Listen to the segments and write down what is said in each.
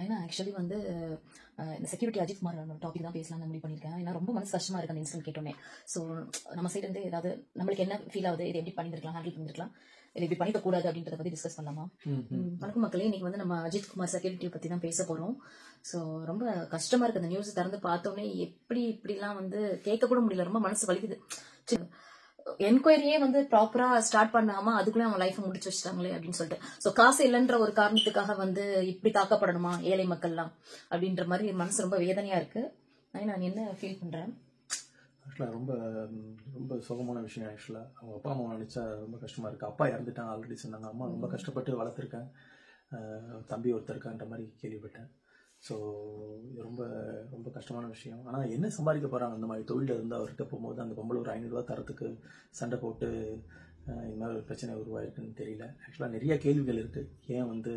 ஏன்னா ஆக்சுவலி வந்து இந்த செக்யூரிட்டி அஜித் குமார் டாபிக் தான் பேசலாம்னு முடிவு பண்ணியிருக்கேன். ஏன்னா ரொம்ப மனசு கஷ்டமா இருக்கு அந்த இன்சிடென்ட் கேட்டோன்னே. ஸோ நம்ம சைடு வந்து ஏதாவது நம்மளுக்கு என்ன ஃபீல் ஆகுது, இது எப்படி பண்ணிருக்கலாம், ஹேண்டில் பண்ணிருக்கலாம், இது இப்படி பண்ணிக்க கூடாது அப்படின்றத பத்தி டிஸ்கஸ் பண்ணலாமா? வணக்கம் மக்களே, இன்னைக்கு வந்து நம்ம அஜித் குமார் செக்யூரிட்டி பத்தி தான் பேச போறோம். ஸோ ரொம்ப கஷ்டமா இருக்கு அந்த நியூஸ் திறந்து பார்த்தோன்னே. இப்படிலாம் வந்து கேட்க கூட முடியல, ரொம்ப மனசு வலிக்குது. என்கொயரியே வந்து ப்ராப்பரா ஸ்டார்ட் பண்ணாம அதுக்குள்ளே அவங்க லைஃப் முடிச்சு வச்சுட்டாங்களே அப்படின்னு சொல்லிட்டு. ஸோ காசு இல்லைன்ற ஒரு காரணத்துக்காக வந்து இப்படி தாக்கப்படணுமா ஏழை மக்கள்லாம் அப்படின்ற மாதிரி மனசு ரொம்ப வேதனையா இருக்கு. நான் என்ன ஃபீல் பண்றேன், ஆக்சுவலாக ரொம்ப ரொம்ப சுகமான விஷயம். ஆக்சுவலாக அவங்க அப்பா அம்மா நினச்சா ரொம்ப கஷ்டமாக இருக்குது. அப்பா இறந்துட்டாங்க ஆல்ரெடி சொன்னாங்க. அம்மா ரொம்ப கஷ்டப்பட்டு வளர்த்துருக்கேன், தம்பி ஒருத்தர் இருக்கான்ற மாதிரி கேள்விப்பட்டேன். ஸோ இது ரொம்ப ரொம்ப கஷ்டமான விஷயம். ஆனால் என்ன சம்பாதிக்க போகிறாங்க அந்த மாதிரி தொழிலில் இருந்து அவர்கிட்ட போகும்போது அந்த பொம்பளை ஒரு 500 ரூபா தரத்துக்கு சண்டை போட்டு இந்த மாதிரி ஒரு பிரச்சனை உருவாயிருக்குன்னு தெரியல. ஆக்சுவலாக நிறைய கேள்விகள் இருக்குது. ஏன் வந்து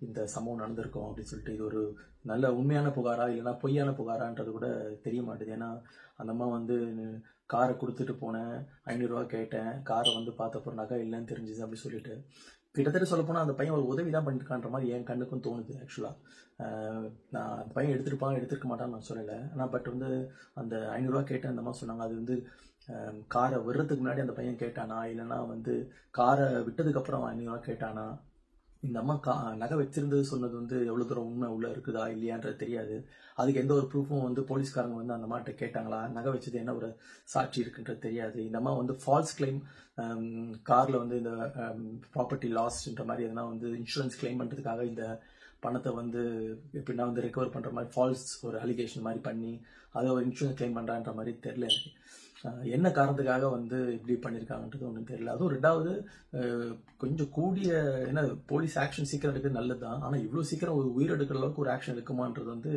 இந்த சம்பவம் நடந்திருக்கும் அப்படின்னு சொல்லிட்டு. இது ஒரு நல்ல உண்மையான புகாரா இல்லைனா பொய்யான புகாரான்றது கூட தெரிய மாட்டேது. ஏன்னா அந்த அம்மா வந்து காரை கொடுத்துட்டு போனேன், 500 ரூபா கேட்டேன், காரை வந்து பார்த்தப்போ நகை இல்லைன்னு தெரிஞ்சுது அப்படி சொல்லிட்டு. கிட்டத்தட்ட சொல்ல போனால் அந்த பையன் ஒரு உதவி தான் பண்ணிருக்கான்ற மாதிரி என் கண்ணுக்கும் தோணுது. ஆக்சுவலாக நான் அந்த பையன் எடுத்துருக்க மாட்டான்னு நான் சொல்லலை. ஆனால் பட் வந்து அந்த 500 ரூபா கேட்டேன் அந்த மாதிரி சொன்னாங்க. அது வந்து காரை விடுறதுக்கு முன்னாடி அந்த பையன் கேட்டானா இல்லைனா வந்து காரை விட்டதுக்கப்புறம் 500 ரூபா கேட்டானா. இந்த அம்மா நகை வச்சிருந்தது சொன்னது வந்து எவ்வளோ தூரம் உண்மை உள்ள இருக்குதா இல்லையான்றது தெரியாது. அதுக்கு எந்த ஒரு ப்ரூஃபும் வந்து போலீஸ்காரங்க வந்து அந்த அம்மாட்ட கேட்டாங்களா, நகை வச்சது என்ன ஒரு சாட்சி இருக்குன்றது தெரியாது. இந்த அம்மா வந்து ஃபால்ஸ் கிளைம், காரில் வந்து இந்த ப்ராப்பர்ட்டி லாஸ்ன்ற மாதிரி எதனா வந்து இன்சூரன்ஸ் கிளைம் பண்ணுறதுக்காக இந்த பணத்தை வந்து எப்படின்னா வந்து ரெக்கவர் பண்ணுற மாதிரி ஃபால்ஸ் ஒரு அலிகேஷன் மாதிரி பண்ணி அதை ஒரு இன்சூரன்ஸ் கிளைம் பண்ணுறான்ற மாதிரி தெரியல எனக்கு. என்ன காரணத்துக்காக வந்து இப்படி பண்ணியிருக்காங்கன்றது ஒன்றும் தெரியல. அதுவும் ரெண்டாவது கொஞ்சம் கூடிய என்ன போலீஸ் ஆக்ஷன் சீக்கிரம் எடுக்கிறது நல்லது தான். ஆனால் இவ்வளோ சீக்கிரம் ஒரு உயிரெடுக்கிற அளவுக்கு ஒரு ஆக்ஷன் எடுக்குமான்றது வந்து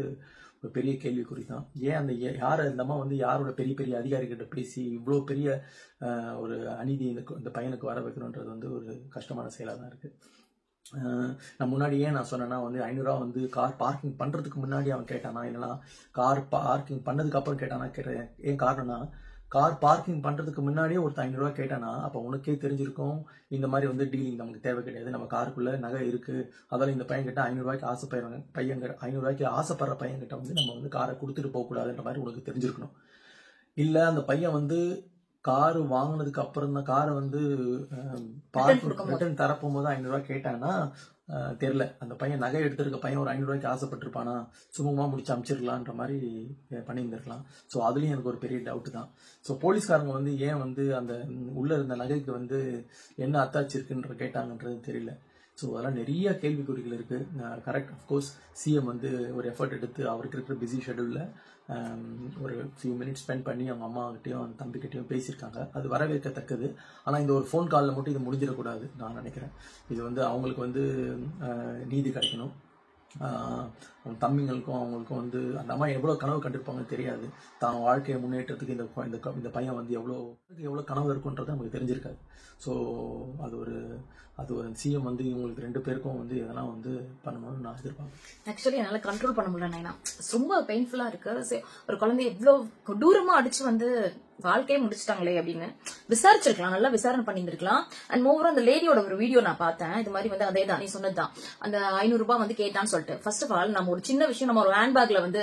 ஒரு பெரிய கேள்விக்குறி தான். ஏன் அந்த யார் இந்த அம்மா வந்து யாரோட பெரிய பெரிய அதிகாரிகிட்ட பேசி இவ்வளோ பெரிய ஒரு அநீதி இந்த பையனுக்கு வர வைக்கணுன்றது வந்து ஒரு கஷ்டமான செயலாக தான் இருக்குது. நான் முன்னாடி ஏன் நான் சொன்னேன்னா வந்து 500 ரூபா வந்து கார் பார்க்கிங் பண்ணுறதுக்கு முன்னாடி அவன் கேட்டானா இல்லைனா கார் பார்க்கிங் பண்ணதுக்கு அப்புறம் கேட்டானா கேட்டேன். ஏன் காரணம்னா கார் பார்க்கிங் பண்ணுறதுக்கு முன்னாடியே ஒருத்தர் 500 ரூபா கேட்டானா அப்போ உனக்கே தெரிஞ்சிருக்கும் இந்த மாதிரி வந்து டீலிங் நமக்கு தேவை கிடையாது, நம்ம காருக்குள்ளே நகை இருக்குது, அதெல்லாம் இந்த பையன்கிட்ட 500 ரூபாய்க்கு ஆசைப்படுறாங்க பையன் 500 ரூபாய்க்கு ஆசைப்படுற பையன்கிட்ட வந்து நம்ம வந்து காரை கொடுத்துட்டு போகக்கூடாதுன்ற மாதிரி உனக்கு தெரிஞ்சிருக்கணும். இல்லை அந்த பையன் வந்து காரு வாங்கினதுக்கு அப்புறம் தான் காரை வந்து பார்க்கிங் ரிட்டர்ன் தரப்போகும்போது 500 ரூபா கேட்டாங்கன்னா தெரில. அந்த பையன் நகை எடுத்திருக்க பையன் ஒரு 500 ரூபாய்க்கு ஆசைப்பட்டிருப்பானா, சுமூகமாக முடிச்சு அமைச்சிருக்கலான்ற மாதிரி பண்ணியிருந்திருக்கலாம். ஸோ அதுலேயும் எனக்கு ஒரு பெரிய டவுட்டு தான். ஸோ போலீஸ்காரங்க வந்து ஏன் வந்து அந்த உள்ளே இருந்த நகைக்கு வந்து என்ன அத்தாச்சி இருக்குன்ற கேட்டாங்கன்றது தெரியல. ஸோ அதெல்லாம் நிறைய கேள்விக்குறிகள் இருக்குது. கரெக்ட், அஃப்கோர்ஸ் சிஎம் வந்து ஒரு எஃபர்ட் எடுத்து அவருக்கு இருக்கிற பிஸி ஷெடியூலில் ஒரு ஃபியூ மினிட்ஸ் ஸ்பெண்ட் பண்ணி அவங்க அம்மாக்கிட்டையும் அந்த தம்பிக்கிட்டையும் பேசியிருக்காங்க. அது வரவேற்கத்தக்கது. ஆனால் இந்த ஒரு ஃபோன் காலில் மட்டும் இது முடிஞ்சிடக்கூடாது நான் நினைக்கிறேன். இது வந்து அவங்களுக்கு வந்து நீதி கிடைக்கணும். அவங்க தம்பிங்களுக்கும் அவங்களுக்கும் வந்து அந்த அம்மா எவ்வளோ கனவு கண்டிருப்பாங்கன்னு தெரியாது. தான் வாழ்க்கையை முன்னேற்றத்துக்கு இந்த பையன் வந்து எவ்வளோ கனவு இருக்குன்றது நமக்கு தெரிஞ்சிருக்காது. ஸோ அது ஒரு சிஎம் வந்து இவங்களுக்கு 2 பேருக்கும் வந்து இதெல்லாம் வந்து பண்ணணும்னு நான் எதிர்பார்ப்பேன். ஆக்சுவலி என்னால் கண்ட்ரோல் பண்ண முடியல. ரொம்ப பெயின்ஃபுல்லா இருக்கு. ஒரு குழந்தை எவ்வளோ கொடூரமா அடிச்சு வந்து வாழ்க்கையே முடிச்சிட்டாங்களே அப்படின்னு விசாரிச்சிருக்கலாம், நல்லா விசாரணை பண்ணியிருந்திருக்கலாம். அண்ட் மோவரும் அந்த லேடியோட ஒரு வீடியோ நான் பார்த்தேன். இது மாதிரி வந்து அதே தான் நீ சொன்னதுதான், அந்த 500 ரூபாய் வந்து கேட்டான்னு சொல்லிட்டு. ஃபர்ஸ்ட் ஆஃப் ஆல் நம்ம ஒரு சின்ன விஷயம், நம்ம ஒரு ஹேண்ட்பேக்ல வந்து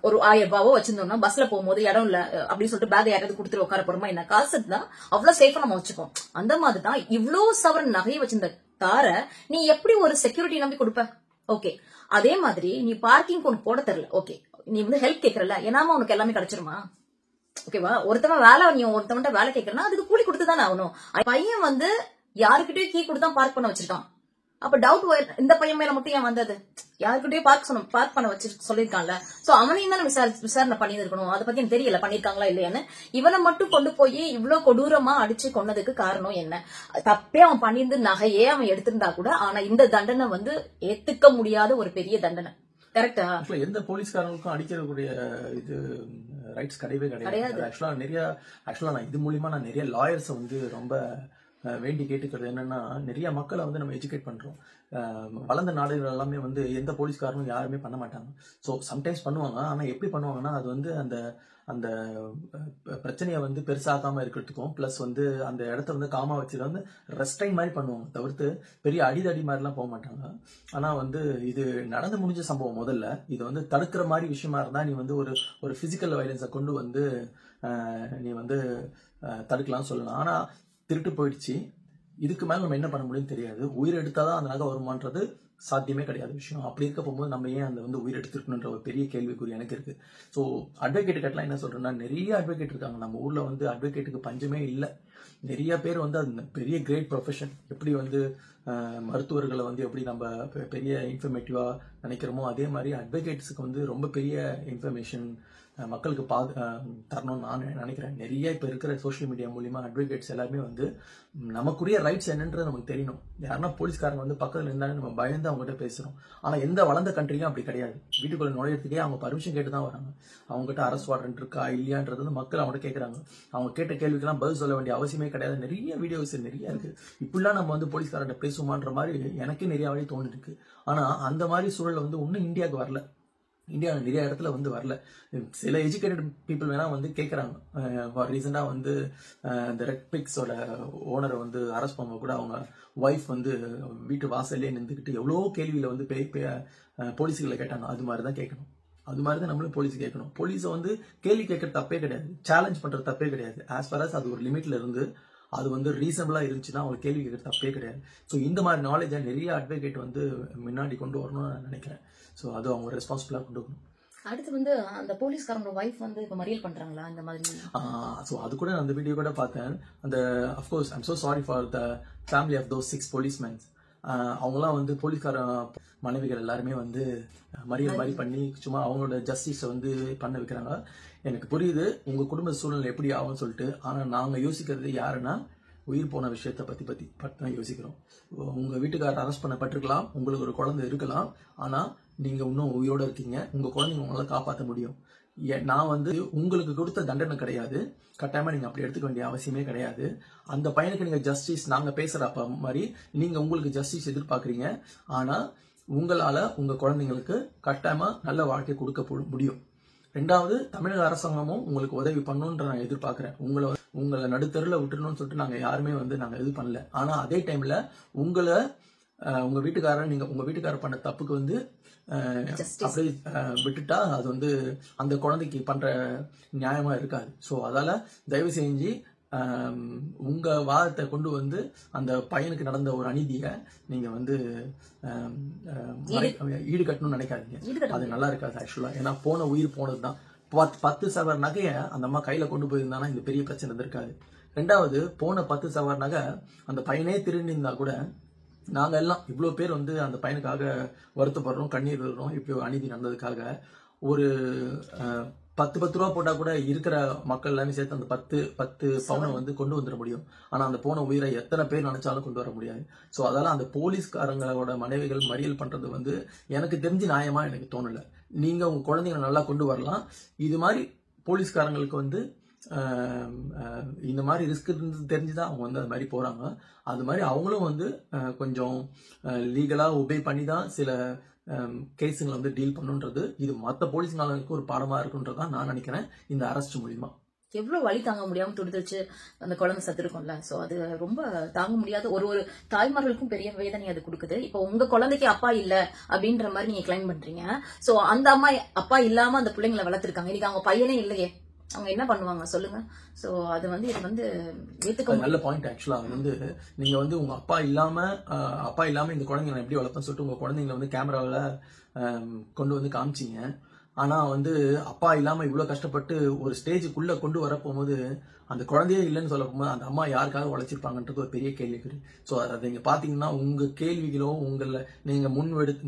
ஒரு 1000 ரூபாவோ வச்சிருந்தோம்னா பஸ்ல போகும்போது இடம் இல்ல அப்படின்னு சொல்லிட்டு பேக் யாராவது கொடுத்துட்டு உட்கார போறோமா என்ன, காசு தான் அவ்வளவு சேஃபா நம்ம வச்சுப்போம். அந்த மாதிரி தான் இவ்வளவு சவரன் நகையை வச்சிருந்த காரை நீ எப்படி ஒரு செக்யூரிட்டி நம்பி கொடுப்ப? ஓகே, அதே மாதிரி நீ பார்க்கிங் ஒன்று போட தெரியல, ஓகே, நீ வந்து ஹெல்ப் கேட்கறல, ஏனாமா உனக்கு எல்லாமே கிடைச்சிருமா? ஓகேவா? ஒருத்தவன்ட்ட வேலை கேட்கறனா அதுக்கு கூலி கொடுத்துதானே ஆகணும். பையன் வந்து யாருக்கிட்டயும் கீ கொடுத்தா பார்க் பண்ண வச்சிருக்கான். அப்ப டவுட் இந்த பையன் மேல மட்டும் ஏன் வந்தது? யாருக்கிட்டயும் பார்க் பண்ண வச்சு சொல்லிருக்கான்ல. சோ அவனையும் தானே விசாரணை பண்ணி இருக்கணும். அதை பத்தி எனக்கு தெரியல பண்ணிருக்காங்களா இல்லையான்னு. இவனை மட்டும் கொண்டு போய் இவ்வளவு கொடூரமா அடிச்சு கொன்னதுக்கு காரணம் என்ன? தப்பே அவன் பண்ணிருந்து நகையே அவன் எடுத்திருந்தா கூட, ஆனா இந்த தண்டனை வந்து ஏத்துக்க முடியாத ஒரு பெரிய தண்டனை. கரெக்டா? எந்த போலீஸ்காரங்களுக்கும் அடிக்கக்கூடிய இது ரைட்ஸ் கிடையவே கிடையாது. ஆக்சுவலா நான் இது மூலியமா நான் நிறைய லாயர்ஸ் வந்து ரொம்ப வேண்டி கேட்டுக்கிறது என்னன்னா, நிறைய மக்களை வந்து நம்ம எஜுகேட் பண்றோம். வளர்ந்த நாடுகள் எல்லாமே வந்து எந்த போலீஸ்காரனும் யாருமே பண்ண மாட்டாங்க. ஸோ சம்டைம்ஸ் பண்ணுவாங்க. ஆனா எப்படி பண்ணுவாங்கன்னா, அது வந்து அந்த அந்த பிரச்சனையை வந்து பெருசாக்காம இருக்கிறதுக்கும் பிளஸ் வந்து அந்த இடத்த வந்து காமா வச்சுட்டு வந்து ரெஸ்ட்ரைன் மாதிரி பண்ணுவாங்க, தவிர்த்து பெரிய அடிதடி மாதிரிலாம் போக மாட்டாங்க. ஆனா வந்து இது நடந்து முடிஞ்ச சம்பவம். முதல்ல இது வந்து தடுக்கிற மாதிரி விஷயமா இருந்தா நீ வந்து ஒரு பிசிக்கல் வயலன்ஸை கொண்டு வந்து நீ வந்து தடுக்கலாம் சொல்லலாம். ஆனா திருட்டு போயிடுச்சு, இதுக்கு மேல நம்ம என்ன பண்ண முடியும்னு தெரியாது. உயிர் எடுத்தாதான் அந்த நகை வருமானது சாத்தியமே கிடையாது விஷயம். அப்படி இருக்க போகும்போது நம்ம ஏன் அந்த வந்து உயிர் எடுத்துருக்கணுன்ற ஒரு பெரிய கேள்விக்குறி எனக்கு இருக்கு. ஸோ அட்வொகேட் கிட்டலாம் என்ன சொல்றேன்னா, நிறைய அட்வொகேட் இருக்காங்க நம்ம ஊர்ல, வந்து அட்வொகேட்டுக்கு பஞ்சமே இல்லை. நிறைய பேர் வந்து அது பெரிய கிரேட் ப்ரொஃபஷன். எப்படி வந்து மருத்துவர்களை வந்து எப்படி நம்ம பெரிய இன்ஃபர்மேட்டிவா நினைக்கிறோமோ, அதே மாதிரி அட்வொகேட்ஸுக்கு வந்து ரொம்ப பெரிய இன்ஃபர்மேஷன் மக்களுக்கு தரணும்னு நான் நினைக்கிறேன். நிறைய இப்போ இருக்கிற சோஷியல் மீடியா மூலியமா அட்வொகேட்ஸ் எல்லாருமே வந்து நமக்குரிய ரைட்ஸ் என்னன்றது நமக்கு தெரியணும். யாருன்னா போலீஸ்காரங்க வந்து பக்கத்துல இருந்தாலும் நம்ம பயந்து அவங்ககிட்ட பேசுறோம். ஆனா எந்த வளர்ந்த கண்ட்ரிலும் அப்படி கிடையாது. வீட்டுக்குள்ள நுழையறதுக்கே அவங்க பர்மிஷன் கேட்டு தான் வராங்க. அவங்ககிட்ட அரெஸ்ட் வாரண்ட் இருக்கா இல்லையான்றது வந்து மக்கள் அவங்ககிட்ட கேட்கறாங்க. அவங்க கேட்ட கேள்விக்கெல்லாம் பதில் சொல்ல வேண்டிய அவசியமே கிடையாது. நிறைய வீடியோஸ் நிறைய இருக்கு. இப்படிலாம் நம்ம வந்து போலீஸ்காரர்கிட்ட பேசுமான்ற மாதிரி எனக்கே நிறைய வழி தோணிருக்கு. ஆனா அந்த மாதிரி சூழல் வந்து இன்னும் இந்தியாவுக்கு வரல. இந்தியாவில் நிறைய இடத்துல வந்து வரல. சில எஜுகேட்டட் பீப்புள் வேணா வந்து கேட்கறாங்க. ரீசெண்டா வந்து இந்த ரெட் பிக்ஸோட ஓனரை வந்து அரெஸ்ட் பண்ண கூட அவங்க ஒய்ஃப் வந்து வீட்டு வாசல்லே நின்றுக்கிட்டு எவ்வளோ கேள்வியில வந்து போலீஸுகளை கேட்டாங்க. அது மாதிரி தான் கேட்கணும். அது மாதிரி தான் நம்மளும் போலீஸ் கேட்கணும். போலீஸை வந்து கேள்வி கேட்கறது தப்பே கிடையாது, சேலஞ்ச் பண்றது தப்பே கிடையாது. ஆஸ் ஃபார் அஸ் அது ஒரு லிமிட்ல இருந்து அது வந்து ரீசனபிளா இருந்துச்சுன்னா அவங்க கேள்வி கேட்கறது தப்பே கிடையாது. ஸோ இந்த மாதிரி நாலேஜை நிறைய அட்வொகேட் வந்து முன்னாடி கொண்டு வரணும்னு நான் நினைக்கிறேன். ஸோ அது அவங்க ரெஸ்பான்சிபிளா கொண்டு வரணும். அடுத்து வந்து அந்த போலீஸ்காரங்களோட வைஃப் வந்து இப்ப மறியல் பண்றாங்களா இந்த மாதிரி? ஸோ அது கூட அந்த வீடியோ கூட பார்த்தேன். அந்த of course I'm so sorry for the family of those 6 policemen. அவங்களாம் வந்து போலீஸ்கார மனைவிகள் எல்லாருமே வந்து மறியல் மாதிரி பண்ணி சும்மா அவங்களோட ஜஸ்டிஸை வந்து பண்ண வைக்கிறாங்க. எனக்கு புரியுது உங்க குடும்ப சூழ்நிலை எப்படி ஆகும்னு சொல்லிட்டு. ஆனா நாங்க யோசிக்கிறது யாருன்னா, உயிர் போன விஷயத்தை பத்தி தான் யோசிக்கிறோம். உங்க வீட்டுக்காரர் அரெஸ்ட் பண்ணப்பட்டிருக்கலாம், உங்களுக்கு ஒரு குழந்தை இருக்கலாம், ஆனா நீங்க இன்னும் உயிரோட இருக்கீங்க. உங்க குழந்தைங்க உங்களால காப்பாற்ற முடியும். நான் வந்து உங்களுக்கு கொடுத்த தண்டனை கிடையாது, கட்டாயமா நீங்க அப்படி எடுத்துக்க வேண்டிய அவசியமே கிடையாது. அந்த பையனுக்கு நீங்க ஜஸ்டிஸ், நாங்க பேசுறப்ப மாதிரி நீங்க உங்களுக்கு ஜஸ்டிஸ் எதிர்பார்க்கறீங்க. ஆனா உங்களால உங்க குழந்தைங்களுக்கு கட்டாயமா நல்ல வாழ்க்கை கொடுக்க முடியும். ரெண்டாவது, தமிழக அரசாங்கமும் உங்களுக்கு உதவி பண்ணணும்ன்ற நான் எதிர்பார்க்கிறேன். உங்களை நடுத்தருல விட்டுறணும்னு சொல்லிட்டு நாங்க யாருமே வந்து நாங்க இது பண்ணல. ஆனா அதே டைம்ல உங்க வீட்டுக்காரர் பண்ண தப்புக்கு வந்து அப்படியே விட்டுட்டா அது வந்து அந்த குழந்தைக்கு பண்ற நியாயமா இருக்காது. ஸோ அதால தயவு செஞ்சு உங்க வாதத்தை கொண்டு வந்து அந்த பையனுக்கு நடந்த ஒரு அநீதியை நீங்க வந்து ஈடுகட்டணும்னு நினைக்காதீங்க. அது நல்லா இருக்காது ஆக்சுவலா. ஏன்னா போன உயிர் போனதுதான். 10 சவர நகைய அந்த அம்மா கையில கொண்டு போயிருந்தானா இந்த பெரிய பிரச்சனை இருந்திருக்காது. ரெண்டாவது, போன 10 சவர நகை அந்த பையனே திருடிருந்தா கூட நாங்க எல்லாம் இவ்வளவு பேர் வந்து அந்த பையனுக்காக வருத்தப்படுறோம், கண்ணீர் விடுறோம். இப்படி அநீதி நடந்ததுக்காக ஒரு 10 ரூபா போட்டா கூட இருக்கிற மக்கள் எல்லாமே சேர்த்து அந்த 10 பவுனை வந்து கொண்டு வந்துட முடியும். ஆனா அந்த போன உயிரை எத்தனை பேர் நினைச்சாலும் கொண்டு வர முடியாது. சோ அதனால அந்த போலீஸ்காரங்களோட மனைவிகள் மறியல் பண்றது வந்து எனக்கு தெரிஞ்சு நியாயமா எனக்கு தோணல. நீங்க உங்க குழந்தைங்களை நல்லா கொண்டு வரலாம். இது மாதிரி போலீஸ்காரங்களுக்கு வந்து இந்த மாதிரி ரிஸ்க் இருந்து தெரிஞ்சுதான் அவங்க வந்து அது மாதிரி போறாங்க. அது மாதிரி அவங்களும் வந்து கொஞ்சம் லீகலா ஒபே பண்ணி தான் சில கேஸுங்களை வந்து டீல் பண்ணுன்றது இது மற்ற போலீஸ்காரங்களுக்கு ஒரு பாடமா இருக்குன்றதான் நான் நினைக்கிறேன் இந்த அரெஸ்ட் மூலியமா. எவ்வளவு வலி தாங்க முடியாம துடிச்சு அந்த குழந்தை சத்துருக்கும்ல. சோ அது ரொம்ப தாங்க முடியாத ஒரு தாய்மார்களுக்கும் பெரிய வேதனை அது கொடுக்குது. இப்போ உங்க குழந்தைக்கு அப்பா இல்ல அப்படின்ற மாதிரி நீங்க கிளைம் பண்றீங்க. சோ அந்த அம்மா அப்பா இல்லாம அந்த பிள்ளைங்களை வளர்த்திருக்காங்க. இன்னைக்கு அவங்க பையனே இல்லையே, அவங்க என்ன பண்ணுவாங்க சொல்லுங்க. சோ அது வந்து இது வந்து ஏத்துக்க நல்ல பாயிண்ட். ஆக்சுவலா வந்து நீங்க வந்து உங்க அப்பா இல்லாம இந்த குழந்தைங்களை எப்படி வளர்ப்பேன்னு சொல்லிட்டு உங்க குழந்தைங்களை வந்து கேமராவில கொண்டு வந்து காமிச்சிங்க. ஆனா வந்து அப்பா இல்லாம இவ்வளவு கஷ்டப்பட்டு ஒரு ஸ்டேஜுக்குள்ள கொண்டு வர போகும்போது அந்த குழந்தையே இல்லைன்னு சொல்ல போகும்போது அந்த அம்மா யாருக்காக உழைச்சிருப்பாங்கன்றது ஒரு பெரிய கேள்விக்குறி. ஸோ அதை நீங்க பாத்தீங்கன்னா உங்க கேள்விகளோ நீங்க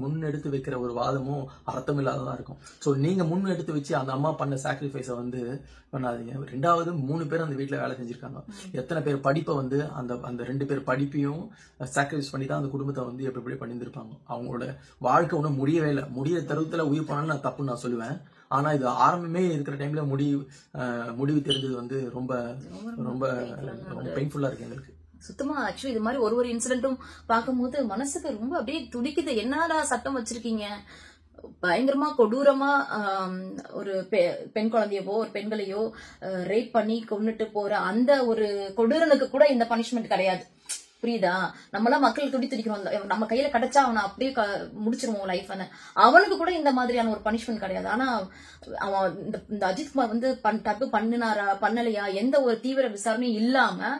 முன்னெடுத்து வைக்கிற ஒரு வாதமும் அர்த்தம் இல்லாததா இருக்கும். ஸோ நீங்க முன்னெடுத்து வச்சு அந்த அம்மா பண்ண சாக்ரிஃபைஸை வந்து பண்ணாதீங்க. ரெண்டாவது, 3 பேர் அந்த வீட்டுல வேலை செஞ்சிருக்காங்க. எத்தனை பேர் படிப்பை வந்து அந்த 2 பேர் படிப்பையும் சாக்ரிஃபைஸ் பண்ணி தான் அந்த குடும்பத்தை வந்து எப்படி பண்ணியிருந்திருப்பாங்க. அவங்களோட வாழ்க்கை ஒன்றும் முடியவே இல்லை. முடிய தருவத்துல உயிர் போனாலும் நான் தப்புன்னு நான் சொல்லுவேன். ஆனா இது ஆரம்பமே இருக்கிற டைம்ல முடிவு தெரிஞ்சது வந்து ரொம்ப ரொம்ப பெயின்ஃபுல்லா இருக்கு எங்களுக்கு. சுத்தமா ஆக்சுவலி இது மாதிரி ஒரு இன்சிடென்ட்டும் பார்க்கும்போது மனசுக்கு ரொம்ப அப்படியே துடிக்குது. என்னடா சட்டம் வச்சிருக்கீங்க, பயங்கரமா கொடூரமா ஒரு பெண் குழந்தையவோ ஒரு பெண்களையோ ரேப் பண்ணி கொன்னுட்டு போற அந்த ஒரு கொடூரனுக்கு கூட இந்த பனிஷ்மெண்ட் கிடையாது. புரியுதா? நம்மளாம் மக்கள் துடிக்கிறோம், நம்ம கையில கிடைச்சா அவனை அப்படியே முடிச்சிருவோம் லைஃப். அவனுக்கு கூட இந்த மாதிரியான ஒரு பனிஷ்மெண்ட் கிடையாது. ஆனா அவன் இந்த அஜித்குமார் வந்து தப்பு பண்ணினாரா பண்ணலையா எந்த ஒரு தீவிர விசாரணையும் இல்லாம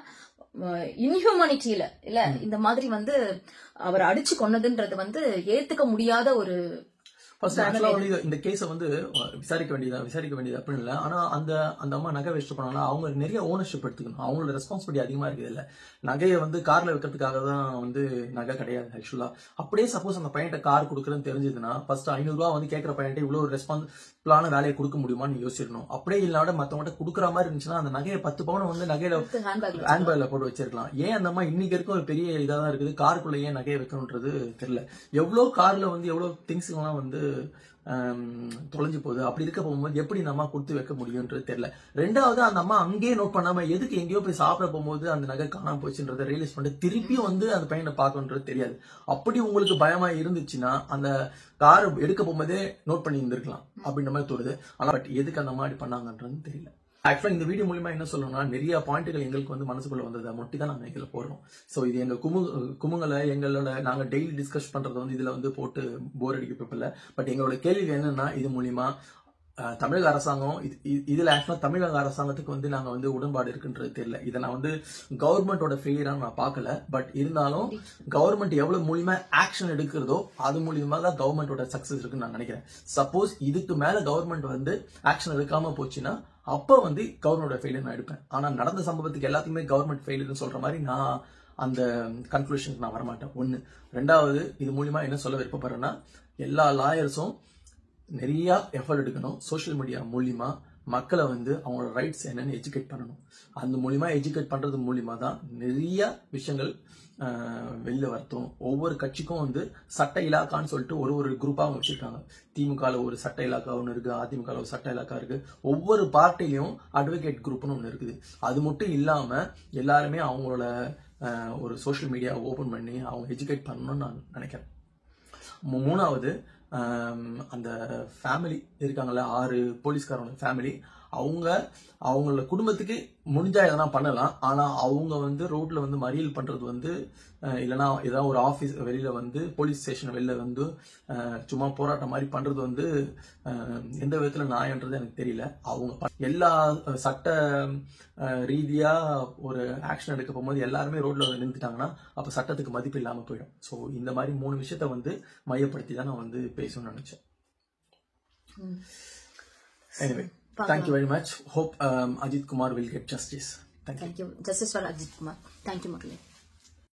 இன்ஹியூமனிட்டியில இல்ல இந்த மாதிரி வந்து அவர் அடிச்சு கொன்னதுன்றது வந்து ஏத்துக்க முடியாத ஒரு இந்த கேஸ வந்து விசாரிக்க வேண்டியது அப்படின்னு இல்ல. ஆனா அந்த அம்மா நகை வச்சுட்டு போனாங்கன்னா அவங்க நிறைய ஓனர்ஷிப் எடுத்துக்கணும். அவங்களோட ரெஸ்பான்சிபிலிட்டி அதிகமா இருக்குது. இல்ல நகையை வந்து கார்ல வைக்கிறதுக்காக தான் வந்து நகை கிடையாது ஆக்சுவலா. அப்படியே சப்போஸ் அந்த பையன்ட்ட கார் கொடுக்குறேன்னு தெரிஞ்சதுன்னா ஃபர்ஸ்ட் 500 ரூபா வந்து கேட்கிற பையன்ட்ட இவ்வளவு ரெஸ்பான்சிபிளான வேலையை கொடுக்க முடியுமான்னு யோசிச்சிடணும். அப்படியே இல்லாத மத்தவங்கள்ட்ட கொடுக்குற மாதிரி இருந்துச்சுன்னா அந்த நகையை 10 பவுன் வந்து நகையில ஹேண்ட்பேக்ல போட்டு வச்சிருக்கலாம். ஏன் அந்த அம்மா இன்னைக்கு இருக்கும் ஒரு பெரிய இதா தான் இருக்குது, காருக்குள்ள ஏன் நகையை வைக்கணும்ன்றது தெரியல. எவ்வளவு கார்ல வந்து எவ்வளவு திங்ஸ் எல்லாம் வந்து தொலைஞ்சு போகுது. அப்படி இருக்க போகும்போது எப்படி அந்த அம்மா கொடுத்து வைக்க முடியும்ன்றது தெரியல. ரெண்டாவது அந்த அம்மா அங்கேயே நோட் பண்ணாம எதுக்கு எங்கேயோ போய் சாப்பிட போகும்போது அந்த நகை காணாம போச்சுன்றதை ரியலைஸ் பண்ணிட்டு திருப்பியும் வந்து அந்த பையனை பார்க்கணுன்றது தெரியாது. அப்படி உங்களுக்கு பயமா இருந்துச்சுன்னா அந்த கார் எடுக்க போகும்போதே நோட் பண்ணி இருந்திருக்கலாம் அப்படின்ற மாதிரி தோணுது. ஆனா பட் எதுக்கு அந்த மாதிரி பண்ணாங்கன்றது தெரியல. ஆக்சுவலா இந்த வீடியோ மூலமா என்ன சொல்லணும்னா நிறைய பாயிண்ட்கள் எங்களுக்கு வந்து மனசுக்குள்ள வந்ததை மட்டும் தான் நாங்க இதுல போடுறோம். சோ இது எங்க குமுங்களை எங்களோட நாங்க டெய்லி டிஸ்கஸ் பண்றது வந்து இதுல வந்து போட்டு போர் அடிக்க இல்ல. பட் எங்களோட கேள்வி என்னன்னா இது மூலியமா தமிழக அரசாங்கம் இதுல ஆக்சுவலா தமிழக அரசாங்கத்துக்கு வந்து நாங்க வந்து உடன்பாடு இருக்குன்றது தெரியல. இதை நான் வந்து கவர்மெண்டோட ஃபெயிலியரா நான் பார்க்கல. பட் இருந்தாலும் கவர்மெண்ட் எவ்வளவு மூலியமா ஆக்ஷன் எடுக்கிறதோ அது மூலியமா தான் கவர்மெண்டோட சக்சஸ் இருக்குன்னு நான் நினைக்கிறேன். சப்போஸ் இதுக்கு மேல கவர்மெண்ட் வந்து ஆக்ஷன் எடுக்காம போச்சுன்னா அப்ப வந்து கவர்மெண்டோட ஃபெயிலியர் நான் எடுப்பேன். ஆனா நடந்த சம்பவத்துக்கு எல்லாத்துக்குமே கவர்மெண்ட் ஃபெயிலியர்னு சொல்ற மாதிரி நான் அந்த கன்க்ளூஷனுக்கு நான் வரமாட்டேன். ஒண்ணு. ரெண்டாவது, இது மூலியமா என்ன சொல்ல விருப்பப்படுறேன்னா எல்லா லாயர்ஸும் நிறைய எஃபர்ட் எடுக்கணும். சோசியல் மீடியா மூலியமா மக்களை வந்து அவங்களோட ரைட்ஸ் என்னன்னு எஜுகேட் பண்ணணும். அந்த மூலியமா எஜுகேட் பண்றது மூலியமா தான் நிறைய விஷயங்கள் வெளில வரட்டும். ஒவ்வொரு கட்சிக்கும் வந்து சட்ட இலாக்கான்னு சொல்லிட்டு ஒரு குரூப்பா வச்சிருக்காங்க. திமுக ஒரு சட்ட இலாக்கா ஒன்று இருக்கு, அதிமுக ஒரு சட்ட இலாக்கா இருக்கு. ஒவ்வொரு பார்ட்டிலையும் அட்வொகேட் குரூப்னு ஒன்று இருக்குது. அது மட்டும் இல்லாம எல்லாருமே அவங்களோட ஒரு சோசியல் மீடியா ஓபன் பண்ணி அவங்க எஜுகேட் பண்ணணும்னு நான் நினைக்கிறேன். மூணாவது, அந்த ஃபேமிலி இருக்காங்கல்ல 6 போலீஸ்காரங்க ஃபேமிலி, அவங்களோட குடும்பத்துக்கு முடிஞ்சா எதனா பண்ணலாம். ஆனா அவங்க வந்து ரோட்ல வந்து மறியல் பண்றது வந்து இல்லைன்னா ஏதாவது ஒரு ஆபீஸ் வெளியில வந்து போலீஸ் ஸ்டேஷன் வெளியில வந்து சும்மா போராட்டம் மாதிரி பண்றது வந்து எந்த விதத்துல நியாயன்றது எனக்கு தெரியல. அவங்க எல்லா சட்ட ரீதியா ஒரு ஆக்ஷன் எடுக்க போகும்போது எல்லாருமே ரோட்ல நின்றுட்டாங்கன்னா அப்ப சட்டத்துக்கு மதிப்பு இல்லாம போயிடும். ஸோ இந்த மாதிரி 3 விஷயத்த வந்து மையப்படுத்தி தான் நான் வந்து பேசணும்னு நினைச்சேன். Anyway, thank you very much. Hope Ajit Kumar will get justice. Thank you. Justice for Ajit Kumar. Thank you, Murali.